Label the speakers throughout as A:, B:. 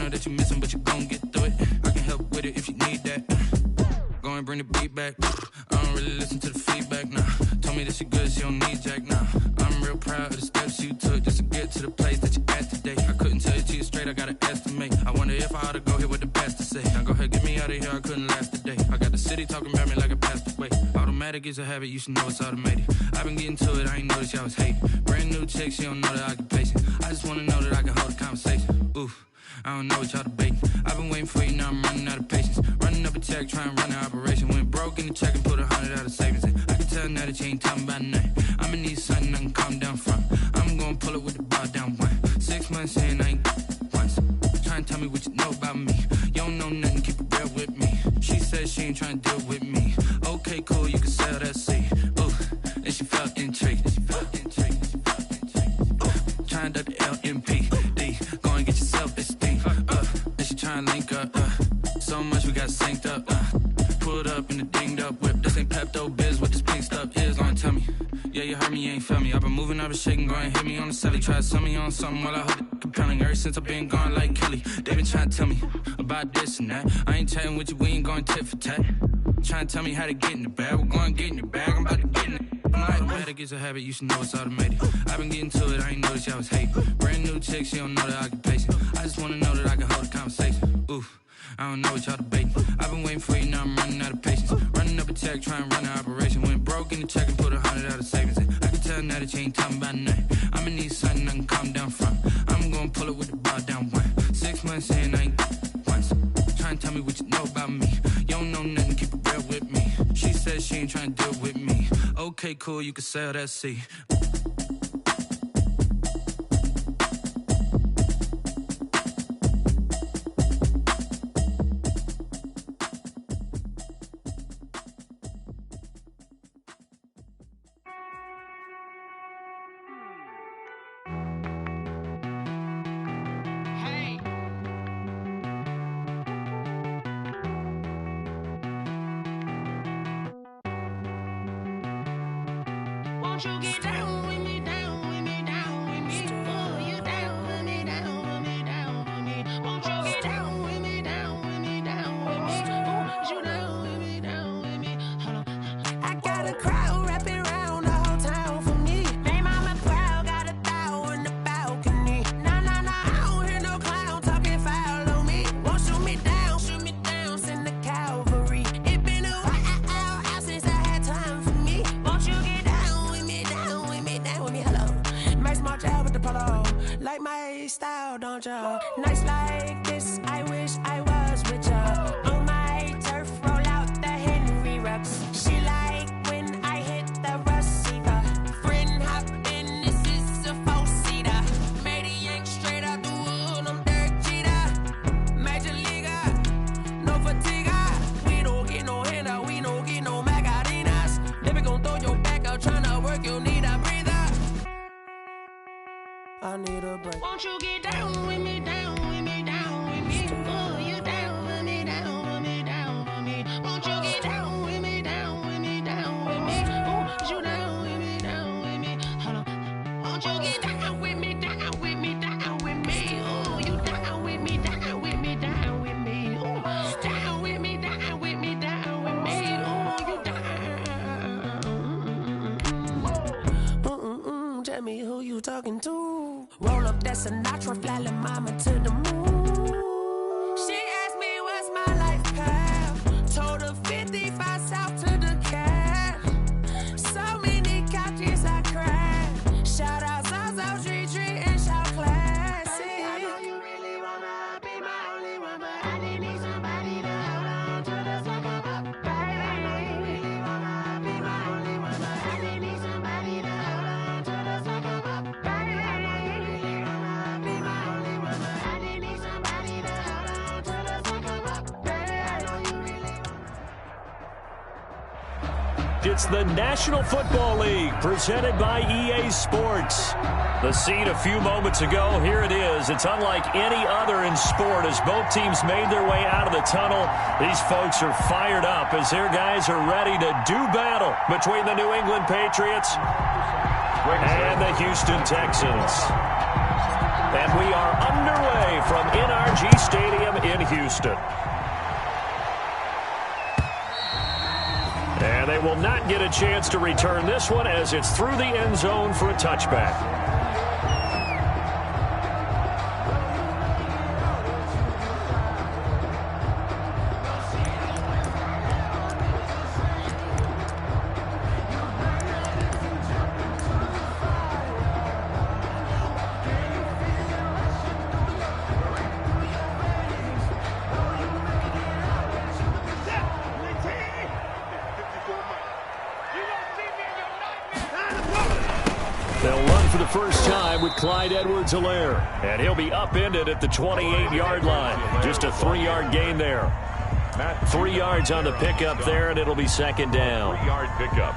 A: know that you missing, but you gon' get through it. I can help with it if you need that. Go and bring the beat back. I don't really listen to the feedback, nah. Told me that she good, she don't need jack, nah. I'm real proud of the steps you took just to get to the place that you're at today. I couldn't tell it to you straight, I gotta estimate. I wonder if I ought to go here with the best to say. Now go ahead, get me out of here, I couldn't last today. I got the city talking about me like I passed away. Automatic is a habit, you should know it's automated. I've been getting to it, I ain't noticed y'all was hating. Brand new chick, she don't know the occupation. I just wanna know that I can hold a conversation. Oof, I don't know what y'all debating. I've been waiting for you, now I'm running out of patience. Running up a check, trying to run an operation. Went broke in the check and put 100 out of savings in. I can tell now that you ain't talking about nothing. I'ma need something I can calm down from. I'm gonna pull it with the bar down one. 6 months in, I ain't once. Trying to tell me what you know about me. You don't know nothing, keep it real with me. She said she ain't trying to deal with me. Okay, cool, you can sell that seed. Ooh, and she felt intrigued. Trying to the LMPD. Go and get your self-esteem. And she trying to link up. So much we got synced up. Pulled up in the dinged up whip. This ain't Pepto Biz, what this pink stuff is. Gonna tell me. Yeah, you heard me, you ain't felt me. I've been moving, I've been shaking, go and hit me on the celly. Try to sell me on something while I hold it compelling. Ever since I've been gone like Kelly, they been trying to tell me about this and that. I ain't chatting with you, we ain't going tit for tat. Trying to tell me how to get in the bag. We're going to get in the bag, I'm about to get in it. Automatic is a habit, you should know it's automated. I've been getting to it, I ain't noticed y'all was hating. Brand new chick, she don't know the occupation. I just wanna know that I can hold a conversation. Oof, I don't know what y'all debating. I've been waiting for you, now I'm running out of patience. Running up a check, trying to run an operation. Went broke in the check and put 100 out of savings in. I can tell now that you ain't talking about nothing. I'ma need something I can calm down from. I'm gonna pull it with the bar down one. 6 months in, I ain't once. Trying to tell me what you know about me. You don't know nothing, keep it real with me. She said she ain't trying to deal with me. Okay, cool, you can sell that seed.
B: Won't you get down with me, down with me, down with me? Oh, you down with me, down with me, down with me. Won't you get down with me, down with me, down with me? Oh, you down with me, down with me? Hold on. I got a crowd wrapping around the whole town for me. Hey, mama, crowd got a thou in the balcony. Nah, nah, nah, I don't hear no clown talking foul on me. Won't shoot me down, send the cavalry. It been a while since I had time for me. Won't you get down with me, down with me, down with me? Hello. Nice march out with the polo. Like my style, don't ya? Nights like this, I wish I was with ya. On my turf, roll out the Henry Rux. She like when I hit the receiver. Friend hop in, this is a four-seater. Made a yank straight out the wood, I'm Derek Jeter. Major leaguer, no fatigue. We don't get no handout, we don't get no Macarinas. Never gon' throw your back out, tryna work, you need a breather. I need a break. Won't you get down with me, down with me, down with me? Oh, you down with me, down with me, down with me? Won't you get down with me, down with me, down with me? Oh, you down with me, down with me? Hold on. Won't you get down with me, down with me, down with me? Oh, you down with me, down with me, down with me? Oh, down with me, down with me, down with me? Oh, you down. Tell me who you talking to. Roll up that Sinatra, fly la mama to the moon. She asked me what's my life path. Told her 55 south to the cat. So many couches I cried. Shout out Zaza, Tree, and shout classic. I know you really wanna be my only one, but I didn't need somebody to hold on to the fuck up, baby. I know you really wanna be my only one, but I didn't need somebody to hold on to the fuck up, baby. I know you really wanna be my only one, but I didn't need somebody to hold on to the fuck up, baby. I know you really.
C: It's the National Football League presented by EA Sports. The scene a few moments ago, here it is. It's unlike any other in sport as both teams made their way out of the tunnel. These folks are fired up as their guys are ready to do battle between the New England Patriots and the Houston Texans. And we are underway from NRG Stadium in Houston. And they will not get a chance to return this one as it's through the end zone for a touchback. They'll run for the first time with Clyde Edwards-Helaire. And he'll be upended at the 28-yard line. Just a 3-yard gain there. 3 yards on the pickup there, and it'll be second down.
D: 3-yard pickup.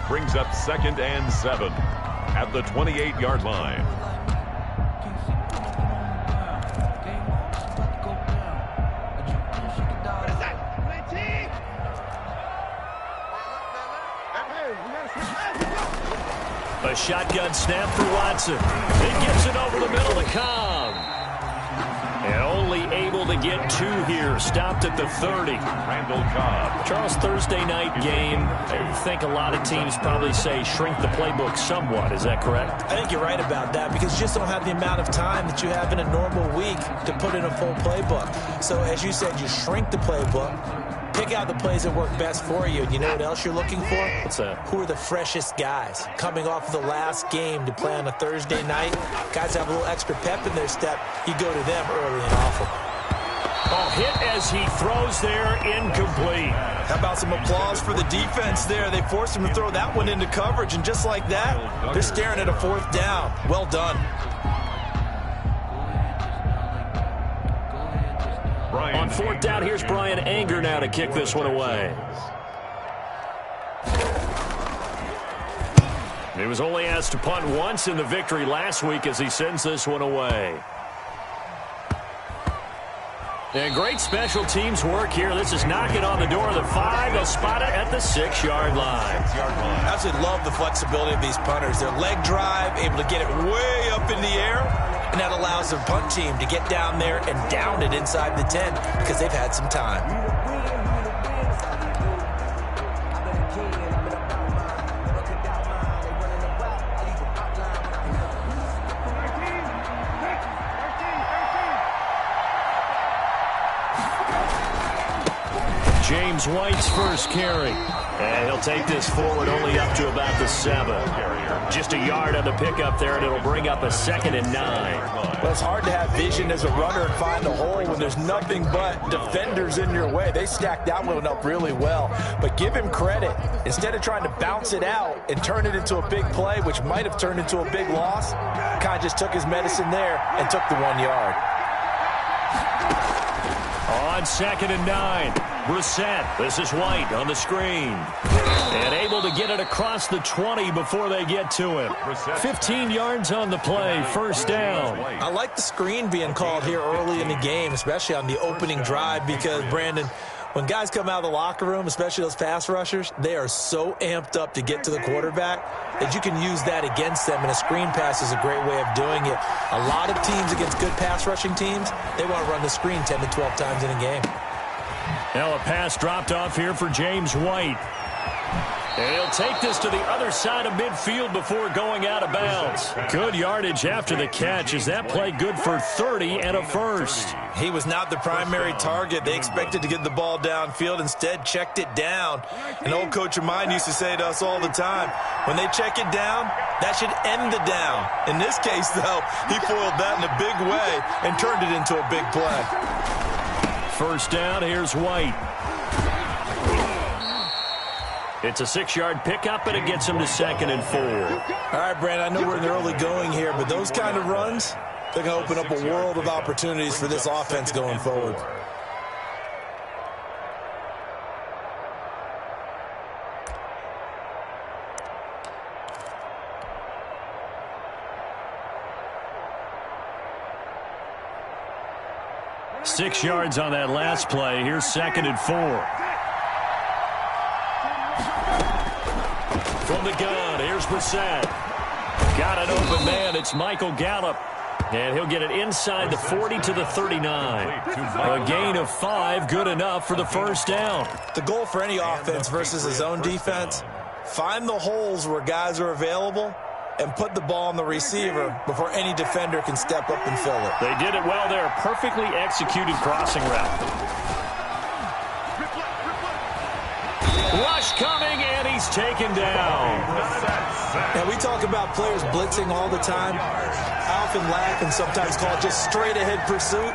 D: Brings up 2nd and 7 at the 28-yard line.
C: A shotgun snap for Watson. He gets it over the middle to Cobb. And only able to get 2 here. Stopped at the 30.
D: Randall Cobb.
C: Charles, Thursday night game, I think a lot of teams probably say shrink the playbook somewhat. Is that correct?
E: I think you're right about that because you just don't have the amount of time that you have in a normal week to put in a full playbook. So as you said, you shrink the playbook. Pick out the plays that work best for you. And you know what else you're looking for?
C: What's that?
E: Who are the freshest guys? Coming off of the last game to play on a Thursday night, guys have a little extra pep in their step. You go to them early and often.
C: Oh, hit as he throws there, incomplete.
E: How about some applause for the defense there? They forced him to throw that one into coverage, and just like that, they're staring at a 4th down. Well done.
C: On 4th down, here's Brian Anger now to kick this one away. He was only asked to punt once in the victory last week as he sends this one away. And great special teams work here. This is knocking on the door of the 5. They'll spot it at the 6-yard line.
E: I absolutely love the flexibility of these punters. Their leg drive, able to get it way up in the air, and that allows their punt team to get down there and down it inside the 10 because they've had some time.
C: James White's first carry. And he'll take this forward only up to about the 7. Just a yard on the pickup there, and it'll bring up a 2nd and 9.
E: Well, it's hard to have vision as a runner and find a hole when there's nothing but defenders in your way. They stacked that one up really well. But give him credit. Instead of trying to bounce it out and turn it into a big play, which might have turned into a big loss, kind of just took his medicine there and took the 1 yard.
C: On 2nd and 9, Brissett. This is White on the screen. And able to get it across the 20 before they get to him. 15 yards on the play, first down.
E: I like the screen being called here early in the game, especially on the opening drive, because, Brandon, when guys come out of the locker room, especially those pass rushers, they are so amped up to get to the quarterback that you can use that against them, and a screen pass is a great way of doing it. A lot of teams against good pass rushing teams, they want to run the screen 10 to 12 times in a game.
C: Now a pass dropped off here for James White. And he'll take this to the other side of midfield before going out of bounds. Good yardage after the catch. Is that play good for 30 and a first?
E: He was not the primary target. They expected to get the ball downfield. Instead, checked it down. An old coach of mine used to say to us all the time, when they check it down, that should end the down. In this case, though, he foiled that in a big way and turned it into a big play.
C: First down, here's White. It's a 6-yard pickup, and it gets him to 2nd and 4.
E: All right, Brandon, I know we're in the early going here, but those kind of runs, they're going to open up a world of opportunities for this offense going forward.
C: Six yards on that last play. Here's 2nd and 4. From the gun, here's Brissett. Got an open man. It's Michael Gallup. And he'll get it inside the 40 to the 39. A gain of 5, good enough for the first down.
E: The goal for any offense versus his own defense, find the holes where guys are available and put the ball on the receiver before any defender can step up and fill it.
C: They did it well there. Perfectly executed crossing route. Rush coming, and he's taken down.
E: And we talk about players blitzing all the time. I often laugh and sometimes call it just straight-ahead pursuit.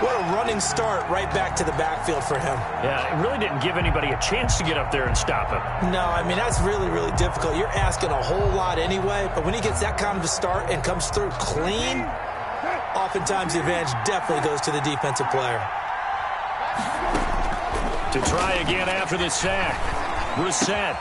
E: What a running start right back to the backfield for him.
C: Yeah, it really didn't give anybody a chance to get up there and stop him.
E: No, I mean, that's really, really difficult. You're asking a whole lot anyway, but when he gets that kind of a start and comes through clean, oftentimes the advantage definitely goes to the defensive player.
C: To try again after the sack. Reset.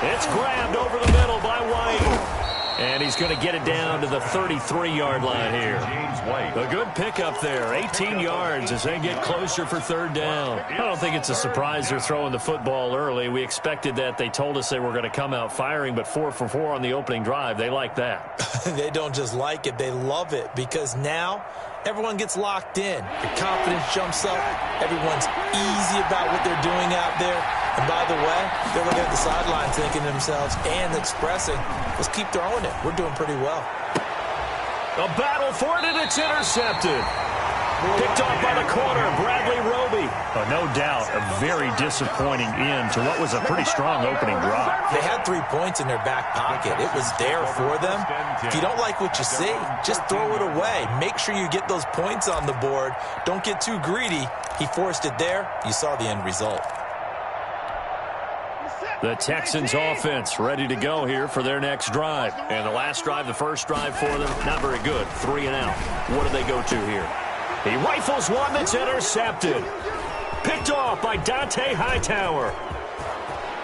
C: It's grabbed over the middle by White. And he's going to get it down to the 33-yard line here. A good pickup there. 18 yards as they get closer for third down. I don't think it's a surprise they're throwing the football early. We expected that. They told us they were going to come out firing, but 4 for 4 on the opening drive. They like that.
E: They don't just like it. They love it because now everyone gets locked in. The confidence jumps up. Everyone's easy about what they're doing out there. And by the way, they're looking at the sidelines thinking to themselves and expressing, let's keep throwing it. We're doing pretty well.
C: A battle for it, and it's intercepted. Picked off by the corner, Bradley Roby. No doubt, a very disappointing end to what was a pretty strong opening drive.
E: They had 3 points in their back pocket. It was there for them. If you don't like what you see, just throw it away. Make sure you get those points on the board. Don't get too greedy. He forced it there. You saw the end result.
C: The Texans offense ready to go here for their next drive. And the last drive, the first drive for them, not very good. 3 and out. What do they go to here? He rifles one that's intercepted. Picked off by Dante Hightower.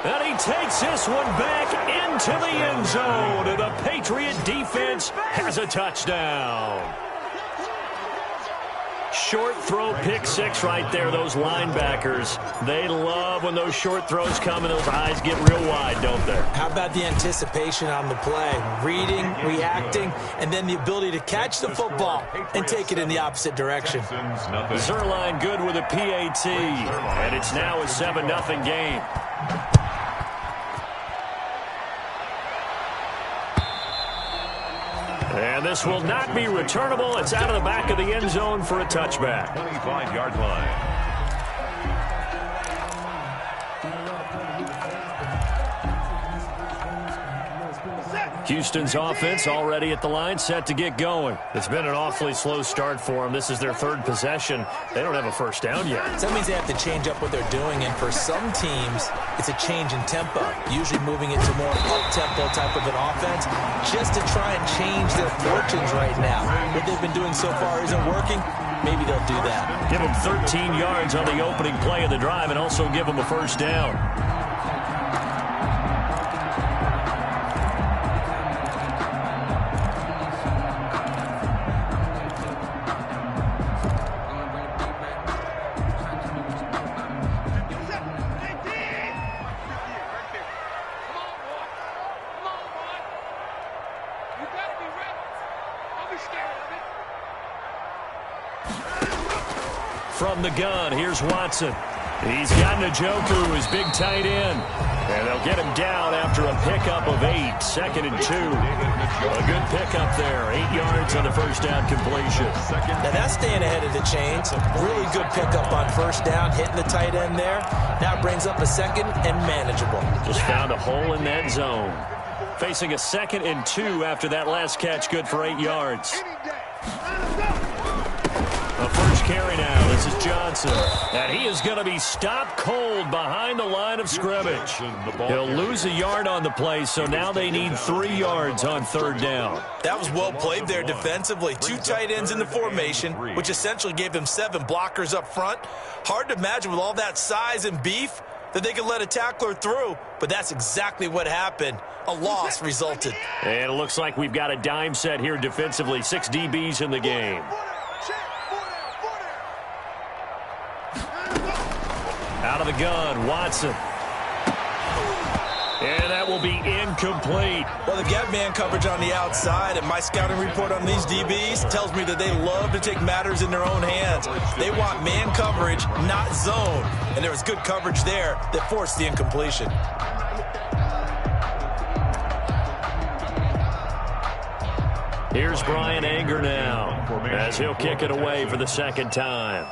C: And he takes this one back into the end zone. And the Patriot defense has a touchdown. Short throw, pick six right there. Those linebackers, they love when those short throws come and those eyes get real wide, don't they?
E: How about the anticipation on the play? Reading, reacting, and then the ability to catch the football and take it in the opposite direction.
C: Zerline good with a PAT, and it's now a 7-0 game. And this will not be returnable. It's out of the back of the end zone for a touchback.
D: 25-yard line.
C: Houston's offense already at the line, set to get going. It's been an awfully slow start for them. This is their third possession. They don't have a first down yet.
E: So that means they have to change up what they're doing, and for some teams, it's a change in tempo, usually moving it to more up-tempo type of an offense, just to try and change their fortunes right now. What they've been doing so far isn't working. Maybe they'll do that.
C: Give them 13 yards on the opening play of the drive and also give them a first down. From the gun, here's Watson. He's got Njoku, his big tight end. And they'll get him down after a pickup of 8, 2nd and 2. A good pickup there, 8 yards on the first down completion.
E: Now that's staying ahead of the chains. Really good pickup on first down, hitting the tight end there. Now brings up a 2nd and manageable.
C: Just found a hole in that zone. Facing a 2nd and 2 after that last catch, good for 8 yards. The first carry now, this is Johnson. And he is going to be stopped cold behind the line of scrimmage. He'll lose a yard on the play, so now they need 3 yards on third down.
E: That was well played there defensively. 2 tight ends in the formation, which essentially gave them 7 blockers up front. Hard to imagine with all that size and beef that they could let a tackler through, but that's exactly what happened. A loss resulted.
C: And it looks like we've got a dime set here defensively. 6 DBs in the game. Out of the gun, Watson. And that will be incomplete.
E: Well, they've got man coverage on the outside, and my scouting report on these DBs tells me that they love to take matters in their own hands. They want man coverage, not zone. And there was good coverage there that forced the incompletion.
C: Here's Brian Anger now as he'll kick it away for the second time.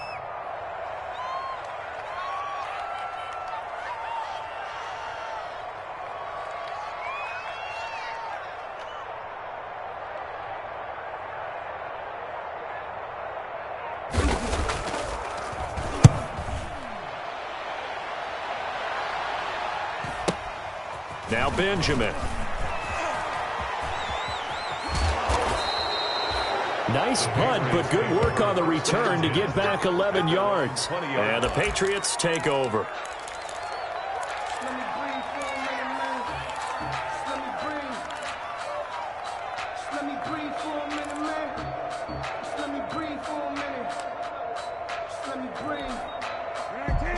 C: Now Benjamin. Nice punt, but good work on the return to get back 11 yards. And the Patriots take over.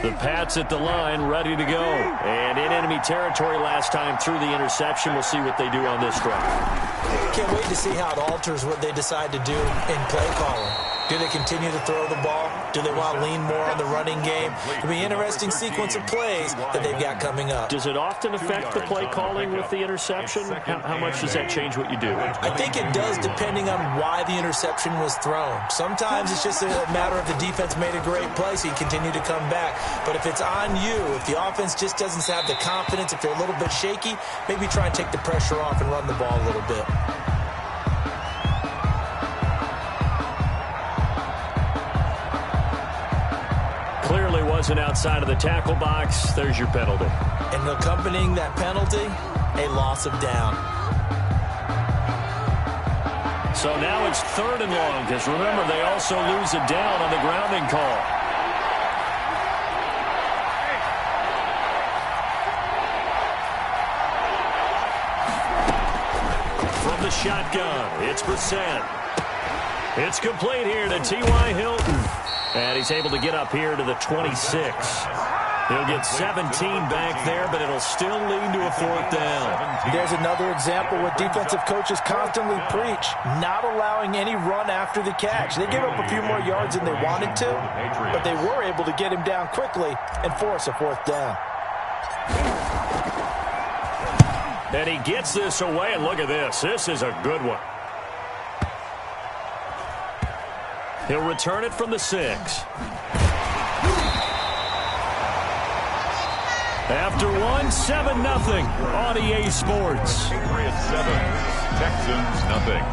C: The Pats at the line, ready to go. And in enemy territory last time through the interception. We'll see what they do on this drive.
E: Can't wait to see how it alters what they decide to do in play calling. Do they continue to throw the ball? Do they want to lean more on the running game? It'll be an interesting sequence of plays that they've got coming up.
C: Does it often affect the play calling with the interception? How much does that change what you do?
E: I think it does, depending on why the interception was thrown. Sometimes it's just a matter of the defense made a great play, so you continue to come back. But if it's on you, if the offense just doesn't have the confidence, if they're a little bit shaky, maybe try and take the pressure off and run the ball a little bit.
C: Clearly wasn't outside of the tackle box. There's your penalty.
E: And accompanying that penalty, a loss of down.
C: So now it's 3rd and long, because remember, they also lose a down on the grounding call. From the shotgun, it's Brissett. It's complete here to T.Y. Hilton. And he's able to get up here to the 26. He'll get 17 back there, but it'll still lead to a 4th down.
E: There's another example where defensive coaches constantly preach, not allowing any run after the catch. They gave up a few more yards than they wanted to, but they were able to get him down quickly and force a 4th down.
C: And he gets this away, and look at this. This is a good one. He'll return it from the 6. After 7-0 on EA Sports.
D: Patriots 7, Texans nothing.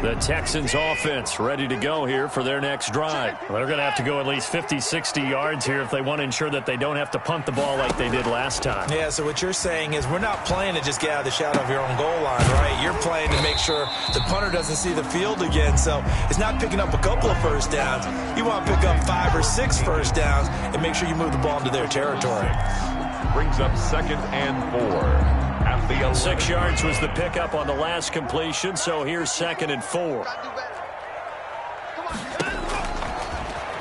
C: The Texans offense ready to go here for their next drive. They're going to have to go at least 50, 60 yards here if they want to ensure that they don't have to punt the ball like they did last time.
E: Yeah, so what you're saying is we're not playing to just get out of the shadow of your own goal line, right? You're playing to make sure the punter doesn't see the field again. So it's not picking up a couple of first downs. You want to pick up 5 or 6 first downs and make sure you move the ball into their territory.
D: Brings up 2nd and 4. At the 11.
C: 6 yards was the pickup on the last completion, so here's 2nd and 4.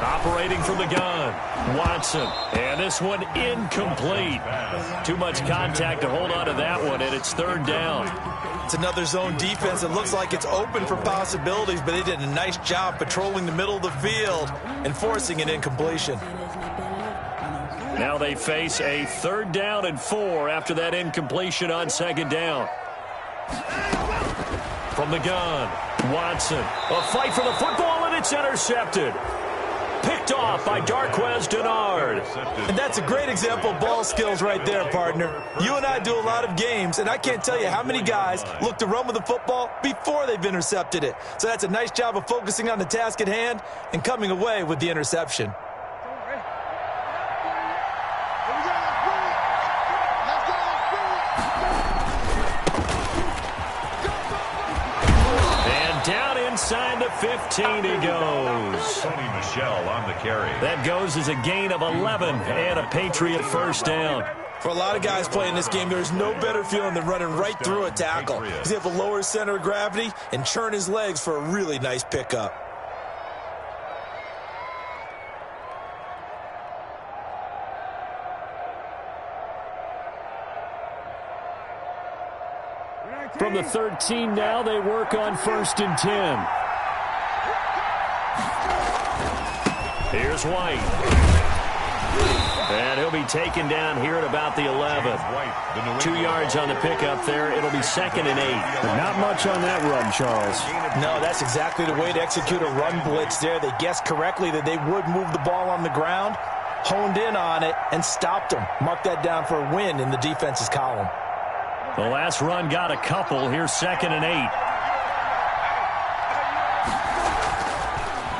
C: Operating from the gun, Watson. And this one incomplete. Too much contact to hold on to that one, and it's 3rd down.
E: It's another zone defense. It looks like it's open for possibilities, but they did a nice job patrolling the middle of the field and forcing an incompletion.
C: Now they face a 3rd down and 4 after that incompletion on 2nd down. From the gun, Watson. A fight for the football, and it's intercepted. Picked off by Darquez Dennard.
E: And that's a great example of ball skills right there, partner. You and I do a lot of games, and I can't tell you how many guys look to run with the football before they've intercepted it. So that's a nice job of focusing on the task at hand and coming away with the interception.
C: Inside the 15 he goes.
D: Tony Michel on the carry.
C: That goes as a gain of 11 and a Patriot first down.
E: For a lot of guys playing this game, there's no better feeling than running right through a tackle. He's able to lower his center of gravity and churn his legs for a really nice pickup.
C: the 13 now. They work on 1st and 10. Here's White. And he'll be taken down here at about the 11. 2 yards on the pickup there. It'll be 2nd and 8.
F: But not much on that run, Charles.
E: No, that's exactly the way to execute a run blitz there. They guessed correctly that they would move the ball on the ground, honed in on it, and stopped them. Mark that down for a win in the defense's column.
C: The last run got a couple. Here's 2nd and 8.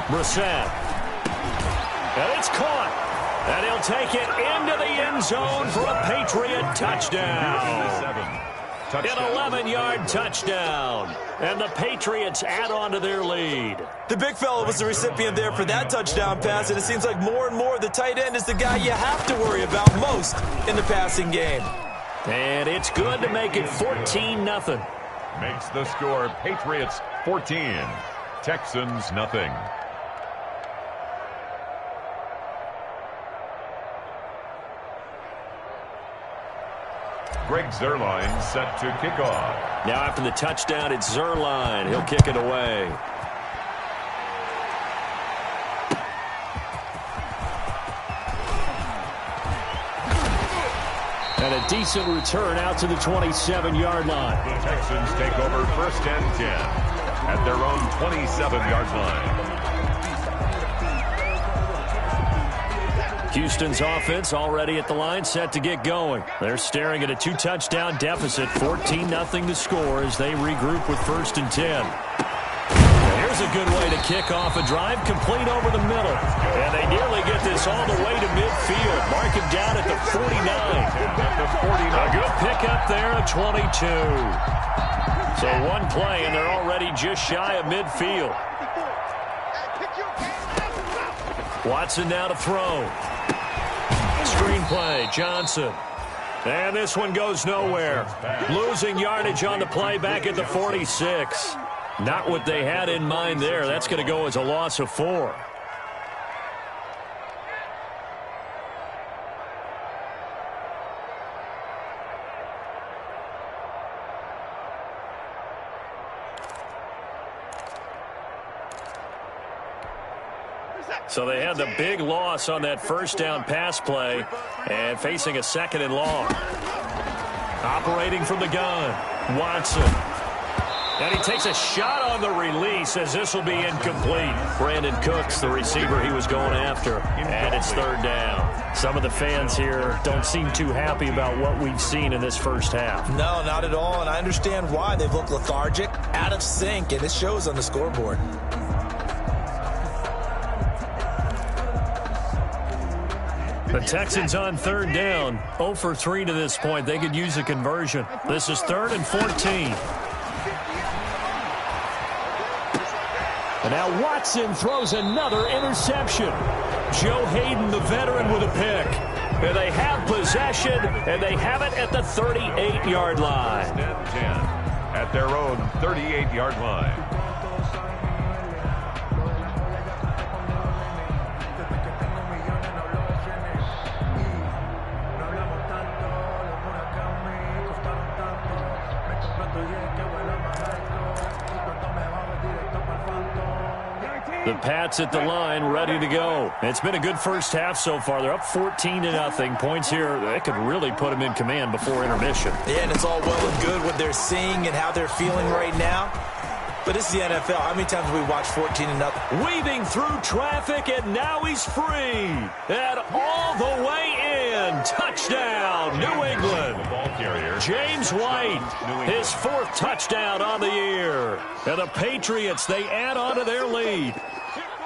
C: Brissett. And it's caught. And he'll take it into the end zone for a Patriot touchdown. An 11-yard touchdown. And the Patriots add on to their lead.
E: The big fella was the recipient there for that touchdown pass, and it seems like more and more the tight end is the guy you have to worry about most in the passing game.
C: And it's good to make it 14-0.
D: Makes the score Patriots 14, Texans nothing. Greg Zuerlein set to kick off.
C: Now after the touchdown, it's Zuerlein. He'll kick it away. And a decent return out to the 27-yard line.
D: The Texans take over 1st and 10 at their own 27-yard line.
C: Houston's offense already at the line, set to get going. They're staring at a 2-touchdown deficit, 14-0 to score as they regroup with 1st and 10. Here's a good way to kick off a drive, complete over the middle. And they nearly get this all the way to midfield. Mark him down at the 49. A good pickup there at 22. So one play, and they're already just shy of midfield. Watson now to throw. Screenplay, Johnson. And this one goes nowhere. Losing yardage on the play back at the 46. Not what they had in mind there. That's going to go as a loss of 4. So they had the big loss on that 1st down pass play and facing a 2nd and long. Operating from the gun, Watson. And he takes a shot on the release as this will be incomplete. Brandon Cooks, the receiver he was going after, and it's 3rd down. Some of the fans here don't seem too happy about what we've seen in this first half.
E: No, not at all, and I understand why. They've looked lethargic, out of sync, and it shows on the scoreboard.
C: The Texans on 3rd down, 0 for 3 to this point. They could use a conversion. This is 3rd and 14. And now Watson throws another interception. Joe Hayden, the veteran, with a pick. And they have possession, and they have it at the 38-yard line.
D: 10 at their own 38-yard line.
C: The Pats at the line, ready to go. It's been a good first half so far. They're up 14-0. Points here, that could really put them in command before intermission.
E: Yeah, and it's all well and good what they're seeing and how they're feeling right now. But this is the NFL. How many times have we watched 14-0?
C: Weaving through traffic, and now he's free. And all the way in. Touchdown, New England. James White, his 4th touchdown on the year. And the Patriots, they add on to their lead.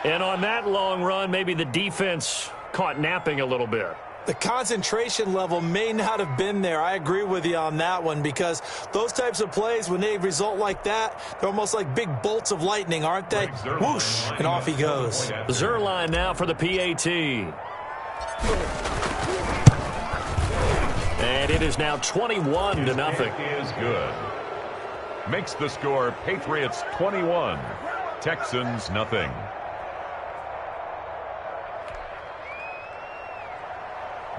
C: And on that long run, maybe the defense caught napping a little bit.
E: The concentration level may not have been there. I agree with you on that one, because those types of plays, when they result like that, they're almost like big bolts of lightning, aren't they? Whoosh, and off he goes.
C: Zuerlein now for the PAT. And it is now 21-0.
D: Is good. Makes the score Patriots 21, Texans nothing.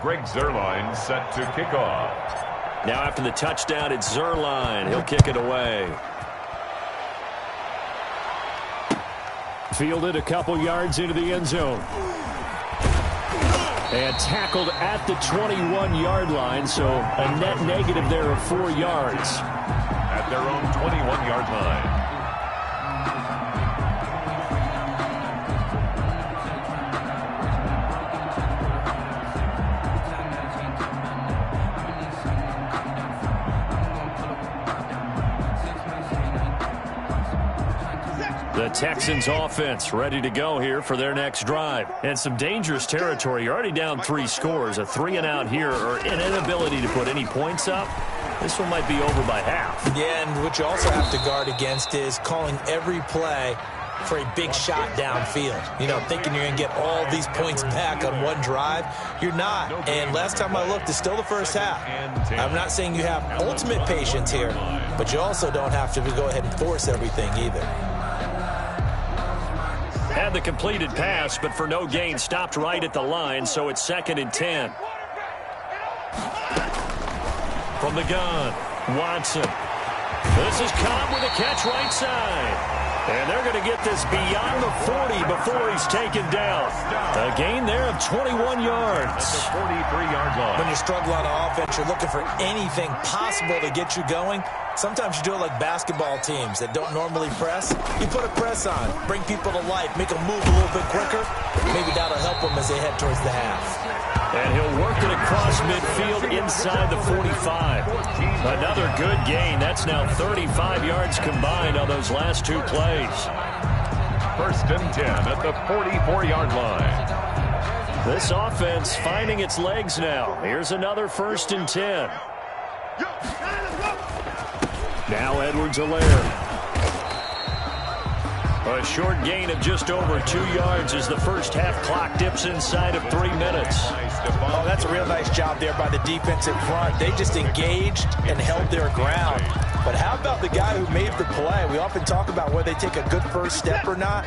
D: Greg Zuerlein set to kick off.
C: Now after the touchdown, it's Zerline. He'll kick it away. Fielded a couple yards into the end zone. And tackled at the 21-yard line, so a net negative there of 4 yards.
D: At their own 21-yard line.
C: The Texans offense ready to go here for their next drive. And some dangerous territory. You're already down 3 scores. A 3-and-out here or an inability to put any points up. This one might be over by half.
E: Yeah, and what you also have to guard against is calling every play for a big shot downfield. You know, thinking you're going to get all these points back on one drive. You're not. And last time I looked, it's still the first half. I'm not saying you have ultimate patience here, but you also don't have to go ahead and force everything either.
C: Had the completed pass, but for no gain, stopped right at the line, so it's 2nd and 10. From the gun, Watson. This is Cobb with a catch right side. And they're going to get this beyond the 40 before he's taken down. A gain there of 21 yards.
D: 43-yard line.
E: When you struggle on offense, you're looking for anything possible to get you going. Sometimes you do it like basketball teams that don't normally press. You put a press on, bring people to life, make them move a little bit quicker. Maybe that'll help them as they head towards the half.
C: And he'll work it across midfield inside the 45. Another good gain. That's now 35 yards combined on those last 2 plays.
D: 1st and 10 at the 44-yard line.
C: This offense finding its legs now. Here's another 1st and 10. Now Edwards-Helaire. A short gain of just over 2 yards as the first half clock dips inside of 3 minutes.
E: Oh, that's a real nice job there by the defense in front. They just engaged and held their ground. But how about the guy who made the play? We often talk about whether they take a good first step or not.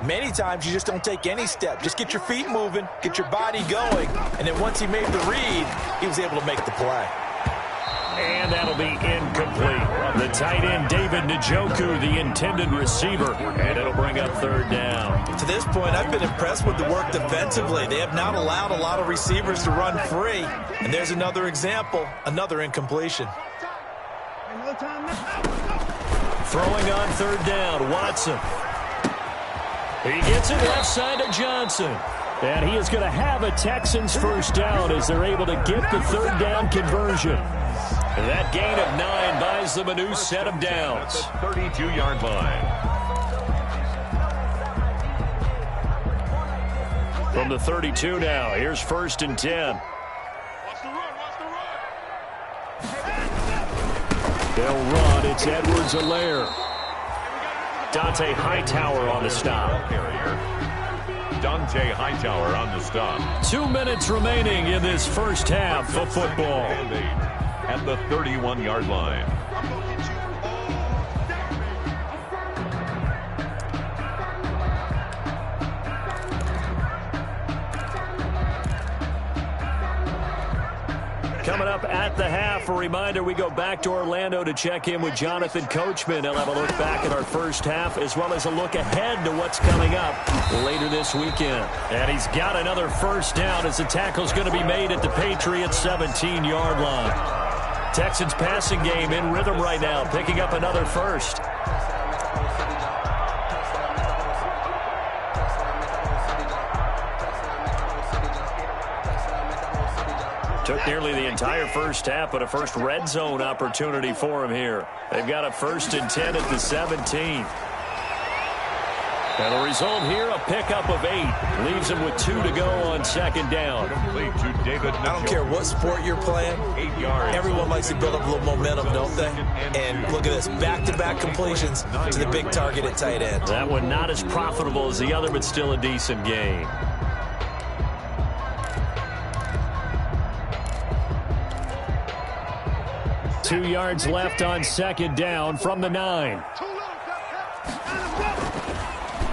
E: Many times you just don't take any step. Just get your feet moving, get your body going, and then once he made the read, he was able to make the play.
C: And that'll be incomplete. The tight end, David Njoku, the intended receiver. And it'll bring up 3rd down.
E: To this point, I've been impressed with the work defensively. They have not allowed a lot of receivers to run free. And there's another example, another incompletion.
C: Throwing on 3rd down, Watson. He gets it left side to Johnson. And he is going to have a Texans first down as they're able to get the 3rd down conversion. That gain of 9 buys them a new set of downs.
D: At the 32-yard line.
C: From the 32 now, here's 1st and 10. They'll run. It's Edwards-Helaire. Dante Hightower on the stop.
D: Dante Hightower on the stop.
C: 2 minutes remaining in this first half of football.
D: At the 31-yard line.
C: Coming up at the half, a reminder, we go back to Orlando to check in with Jonathan Coachman. He'll have a look back at our first half as well as a look ahead to what's coming up later this weekend. And he's got another first down as the tackle's going to be made at the Patriots' 17-yard line. Texans passing game in rhythm right now, picking up another first. Took nearly the entire first half, but a first red zone opportunity for him here. They've got a 1st and 10 at the 17. And the result here, a pickup of 8. Leaves him with 2 to go on 2nd down.
E: I don't care what sport you're playing.
D: 8 yards.
E: Everyone likes to build up a little momentum, don't they? And look at this, back-to-back completions to the big target at tight end.
C: That one not as profitable as the other, but still a decent gain. Two yards left on 2nd down from the 9.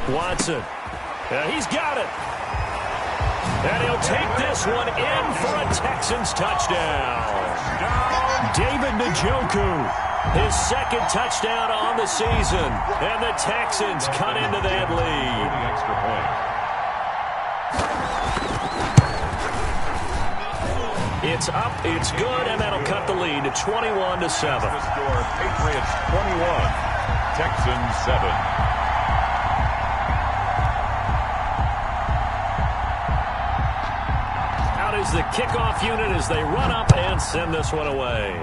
C: Watson. He's got it. And he'll take this one in for a Texans touchdown. David Njoku, his second touchdown on the season. And the Texans cut into that lead.
D: Extra point.
C: It's up, it's good, and that'll cut the lead to 21-7.
D: The score, Patriots 21, Texans 7.
C: Is the kickoff unit as they run up and send this one away.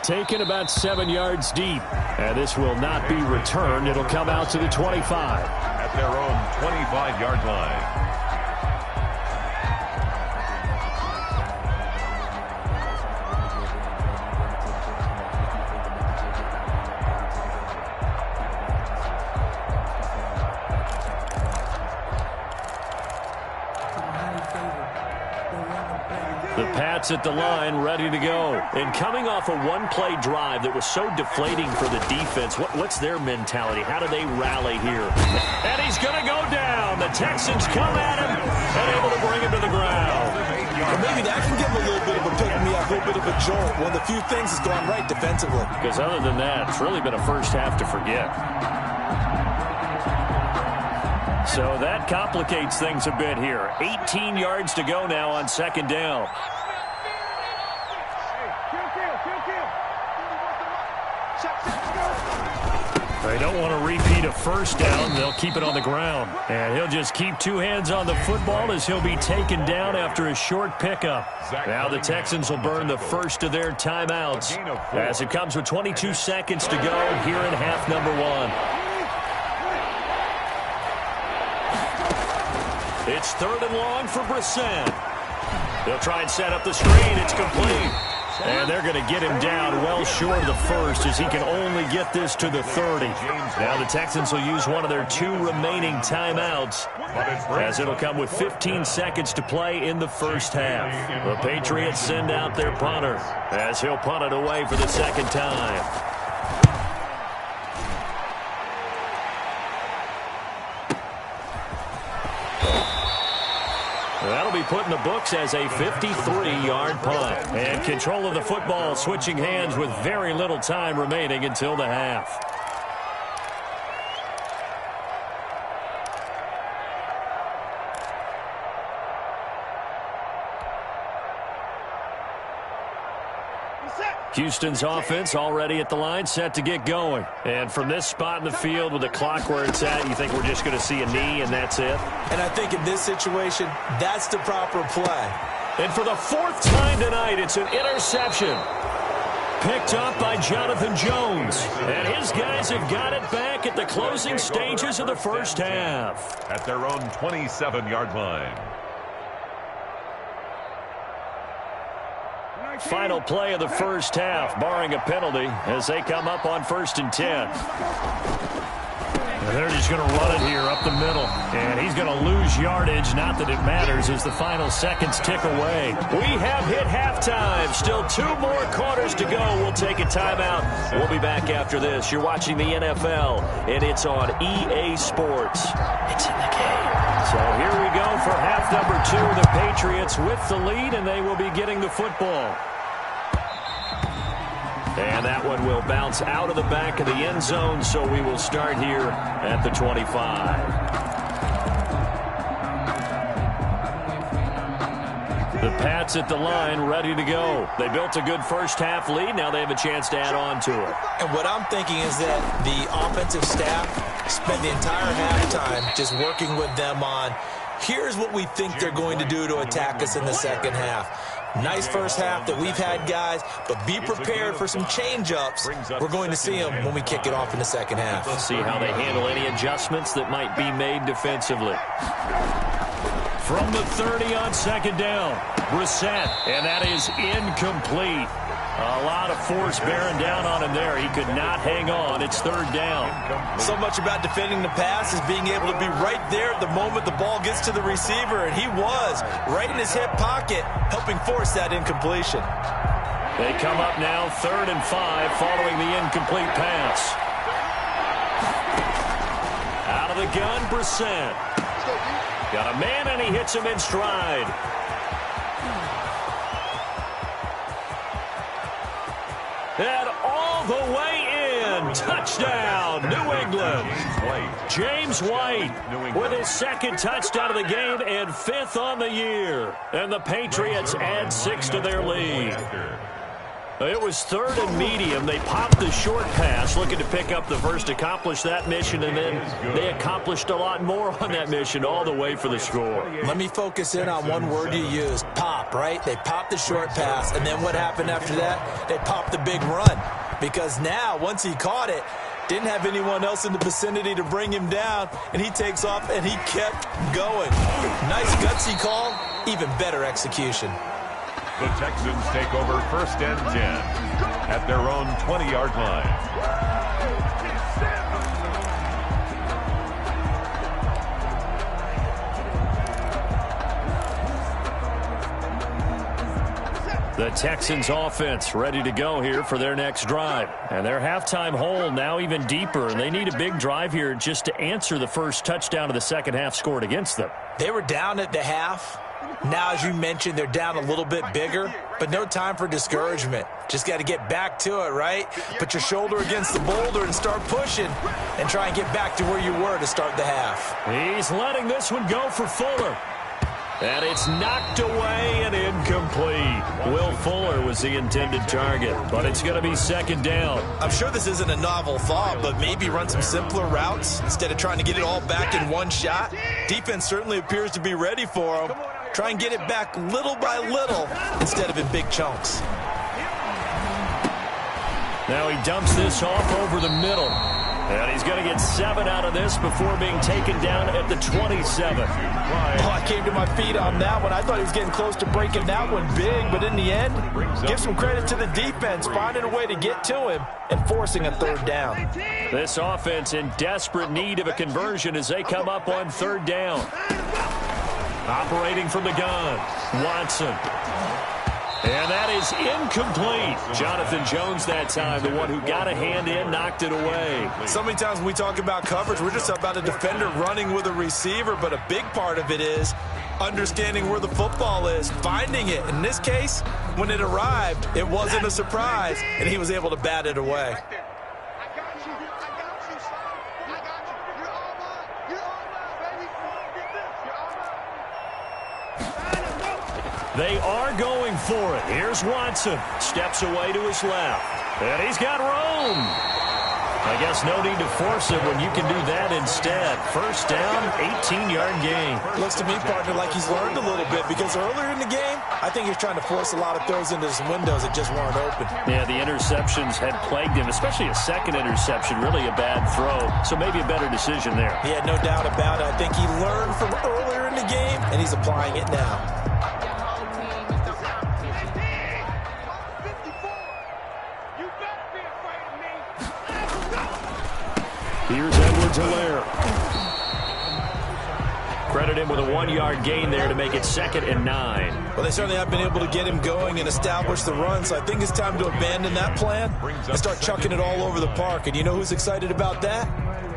C: Taken about 7 yards deep. And this will not be returned. It'll come out to the 25.
D: At their own 25-yard line.
C: The Pats at the line, ready to go. And coming off a one-play drive that was so deflating for the defense, what's their mentality? How do they rally here? And he's going to go down. The Texans come at him and able to bring him to the ground.
E: Well, maybe that can give him a little bit of a pick-me-up, a little bit of a jolt. One of the few things that's gone right defensively.
C: Because other than that, it's really been a first half to forget. So that complicates things a bit here. 18 yards to go now on second down. They don't want to repeat a first down. They'll keep it on the ground. And he'll just keep two hands on the football as he'll be taken down after a short pickup. Now the Texans will burn the first of their timeouts as it comes with 22 seconds to go here in half number one. It's third and long for Brissett. They'll try and set up the screen. It's complete. And they're going to get him down well short of the first as he can only get this to the 30. Now the Texans will use one of their two remaining timeouts as it'll come with 15 seconds to play in the first half. The Patriots send out their punter as he'll punt it away for the second time. That'll be put in the books as a 53-yard punt. And control of the football switching hands with very little time remaining until the half. Houston's offense already at the line, set to get going. And from this spot in the field with the clock where it's at, you think we're just going to see a knee and that's it?
E: And I think in this situation, that's the proper play.
C: And for the fourth time tonight, it's an interception. Picked up by Jonathan Jones. And his guys have got it back at the closing stages of the first half.
D: At their own 27-yard line.
C: Final play of the first half, barring a penalty, as they come up on 1st and 10. And they're just going to run it here up the middle. And he's going to lose yardage. Not that it matters as the final seconds tick away. We have hit halftime. Still 2 more quarters to go. We'll take a timeout. We'll be back after this. You're watching the NFL, and it's on EA Sports. It's in the game. So here we go for half number 2. The Patriots with the lead, and they will be getting the football. And that one will bounce out of the back of the end zone, so we will start here at the 25. The Pats at the line, ready to go. They built a good first half lead. Now they have a chance to add on to it.
E: And what I'm thinking is that the offensive staff spent the entire halftime just working with them on, here's what we think they're going to do to attack us in the second half. Nice first half that we've had, guys, but be prepared for some change-ups. We're going to see them when we kick it off in the second half.
C: Let's see how they handle any adjustments that might be made defensively. From the 30 on second down, Brissett, and that is incomplete. A lot of force bearing down on him there. He could not hang on. It's third down.
E: So much about defending the pass is being able to be right there at the moment the ball gets to the receiver, and he was right in his hip pocket, helping force that incompletion.
C: They come up now 3rd and 5 following the incomplete pass. Out of the gun, Brissett. Got a man, and he hits him in stride. And all the way in. Touchdown, New England. James White with his second touchdown of the game and 5th on the year. And the Patriots add 6 to their lead. It was 3rd and medium. They popped the short pass, looking to pick up the first, accomplish that mission, and then they accomplished a lot more on that mission all the way for the score.
E: Let me focus in on one word you used, pop, right? They popped the short pass, and then what happened after that? They popped the big run. Because now, once he caught it, didn't have anyone else in the vicinity to bring him down, and he takes off, and he kept going. Nice gutsy call, even better execution.
D: The Texans take over 1st and 10 at their own 20-yard line.
C: The Texans offense ready to go here for their next drive. And their halftime hole now even deeper, and they need a big drive here just to answer the first touchdown of the second half scored against them.
E: They were down at the half. Now, as you mentioned, they're down a little bit bigger, but no time for discouragement. Just got to get back to it, right? Put your shoulder against the boulder and start pushing and try and get back to where you were to start the half.
C: He's letting this one go for Fuller. And it's knocked away and incomplete. Will Fuller was the intended target, but it's going to be 2nd down.
E: I'm sure this isn't a novel thought, but maybe run some simpler routes instead of trying to get it all back in one shot. Defense certainly appears to be ready for him. Try and get it back little by little instead of in big chunks.
C: Now he dumps this off over the middle. And he's going to get 7 out of this before being taken down at the 27.
E: Oh, I came to my feet on that one. I thought he was getting close to breaking that one big, but in the end, give some credit to the defense, finding a way to get to him and forcing a 3rd down.
C: This offense in desperate need of a conversion as they come up on 3rd down. Operating from the gun, Watson. And that is incomplete. Jonathan Jones that time, the one who got a hand in, knocked it away.
E: So many times when we talk about coverage, we're just about a defender running with a receiver, but a big part of it is understanding where the football is, finding it. In this case, when it arrived, it wasn't a surprise, and he was able to bat it away.
C: They are going for it. Here's Watson. Steps away to his left. And he's got room. I guess no need to force it when you can do that instead. 1st down, 18-yard gain.
E: Looks to me, partner, like he's learned a little bit because earlier in the game, I think he was trying to force a lot of throws into some windows that just weren't open.
C: Yeah, the interceptions had plagued him, especially a second interception, really a bad throw. So maybe a better decision there.
E: Yeah, no doubt about it. I think he learned from earlier in the game, and he's applying it now.
C: Here's Edwards-Helaire. Credit him with a 1-yard gain there to make it 2nd and 9.
E: Well, they certainly have been able to get him going and establish the run, so I think it's time to abandon that plan and start chucking it all over the park. And you know who's excited about that?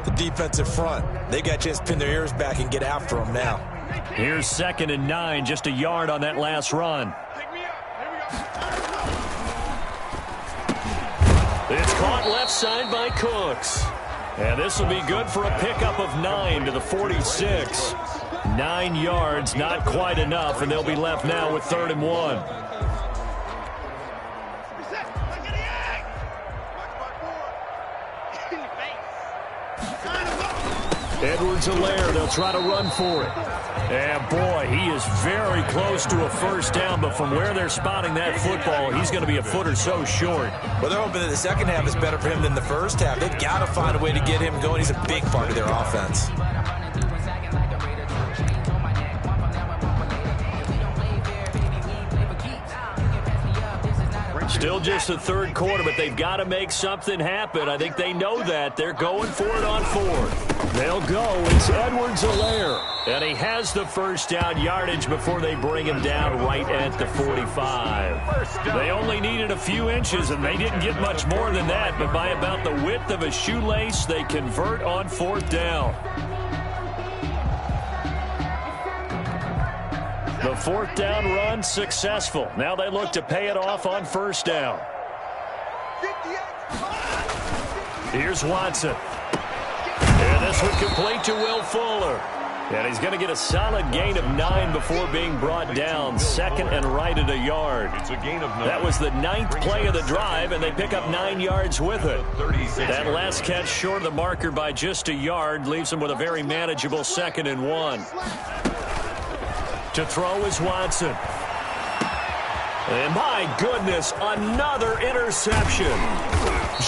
E: The defensive front. They got a chance to pin their ears back and get after him now.
C: Here's 2nd and 9, just a yard on that last run. It's caught left side by Cooks. And this will be good for a pickup of 9 to the 46. 9 yards, not quite enough, and they'll be left now with 3rd and 1. Edwards-Helaire, they'll try to run for it. And boy, he is very close to a 1st down, but from where they're spotting that football, he's going to be a foot or so short.
E: Well, they're hoping that the second half is better for him than the first half. They've got to find a way to get him going. He's a big part of their offense.
C: Still just the 3rd quarter, but they've got to make something happen. I think they know that. They're going for it on 4th. They'll go. It's Edwards-Helaire. And he has the 1st down yardage before they bring him down right at the 45. They only needed a few inches, and they didn't get much more than that. But by about the width of a shoelace, they convert on 4th down. The fourth down run successful. Now they look to pay it off on first down. Here's Watson. And this one complete to Will Fuller. And he's going to get a solid gain of 9 before being brought down. Second and right at a yard.
D: It's a gain of 9.
C: That was the 9th play of the drive, and they pick up 9 yards with it. That last catch short of the marker by just a yard leaves them with a very manageable 2nd and 1. To throw is Watson. And my goodness, another interception.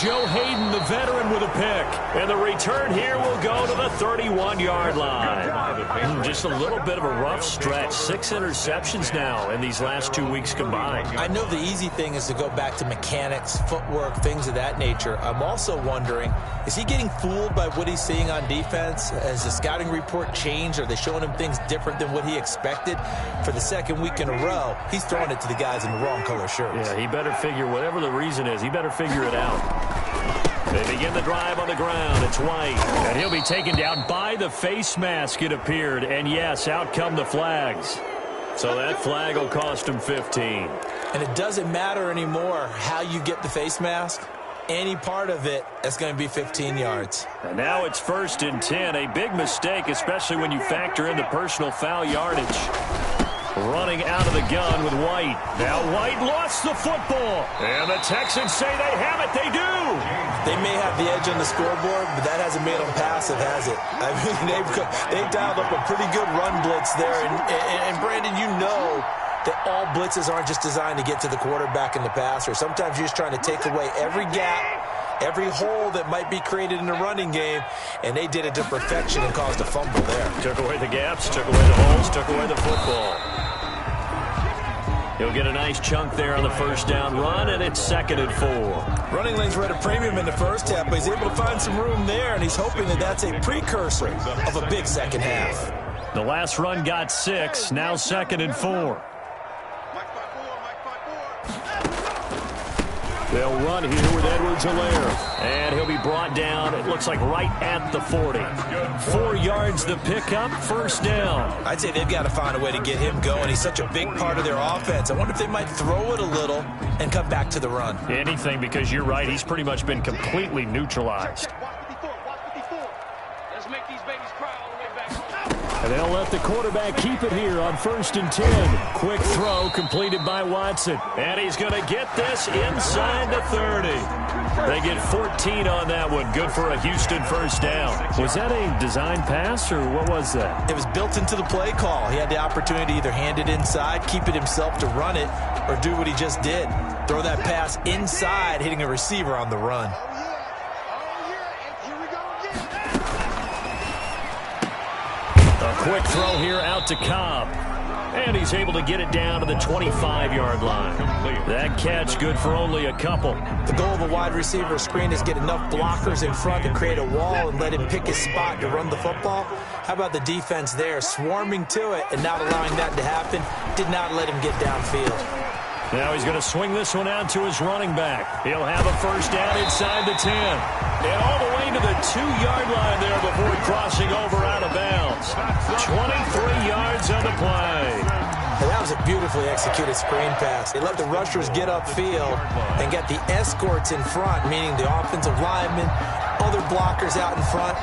C: Joe Hayden, the veteran, with a pick. And the return here will go to the 31-yard line. Just a little bit of a rough stretch. 6 interceptions now in these last 2 weeks combined.
E: I know the easy thing is to go back to mechanics, footwork, things of that nature. I'm also wondering, is he getting fooled by what he's seeing on defense? Has the scouting report changed? Are they showing him things different than what he expected? For the 2nd week in a row, he's throwing it to the guys in the wrong color shirts.
C: Yeah, he better figure, whatever the reason is, he better figure it out. They begin the drive on the ground. It's White. And he'll be taken down by the face mask, it appeared. And, yes, out come the flags. So that flag will cost him 15.
E: And it doesn't matter anymore how you get the face mask. Any part of it is going to be 15 yards.
C: And now it's 1st and 10. A big mistake, especially when you factor in the personal foul yardage. Running out of the gun with White. Now White lost the football. And the Texans say they have it. They do.
E: They may have the edge on the scoreboard, but that hasn't made them passive, has it? I mean, they've dialed up a pretty good run blitz there. And Brandon, you know that all blitzes aren't just designed to get to the quarterback and the passer. Sometimes you're just trying to take away every gap, every hole that might be created in the running game, and they did it to perfection and caused a fumble there.
C: Took away the gaps, took away the holes, took away the football. He'll get a nice chunk there on the first down run, and it's 2nd and 4.
E: Running lanes were at a premium in the first half, but he's able to find some room there, and he's hoping that that's a precursor of a big second half.
C: The last run got 6, now 2nd and 4. They'll run here with Edwards-Helaire. And he'll be brought down, it looks like right at the 40. 4 yards the pickup, first down.
E: I'd say they've got to find a way to get him going. He's such a big part of their offense. I wonder if they might throw it a little and come back to the run.
C: Anything, because you're right, he's pretty much been completely neutralized. And they'll let the quarterback keep it here on 1st and 10. Quick throw completed by Watson. And he's going to get this inside the 30. They get 14 on that one. Good for a Houston first down. Was that a design pass, or what was that?
E: It was built into the play call. He had the opportunity to either hand it inside, keep it himself to run it, or do what he just did. Throw that pass inside, hitting a receiver on the run.
C: A quick throw here out to Cobb. And he's able to get it down to the 25-yard line. That catch good for only a couple.
E: The goal of a wide receiver screen is get enough blockers in front to create a wall and let him pick his spot to run the football. How about the defense there, swarming to it and not allowing that to happen? Did not let him get downfield.
C: Now he's going to swing this one out to his running back. He'll have a first down inside the 10. And all the way to the 2-yard line there before crossing over out of bounds. 23 yards on the play.
E: And that was a beautifully executed screen pass. They let the rushers get upfield and get the escorts in front, meaning the offensive linemen, other blockers out in front,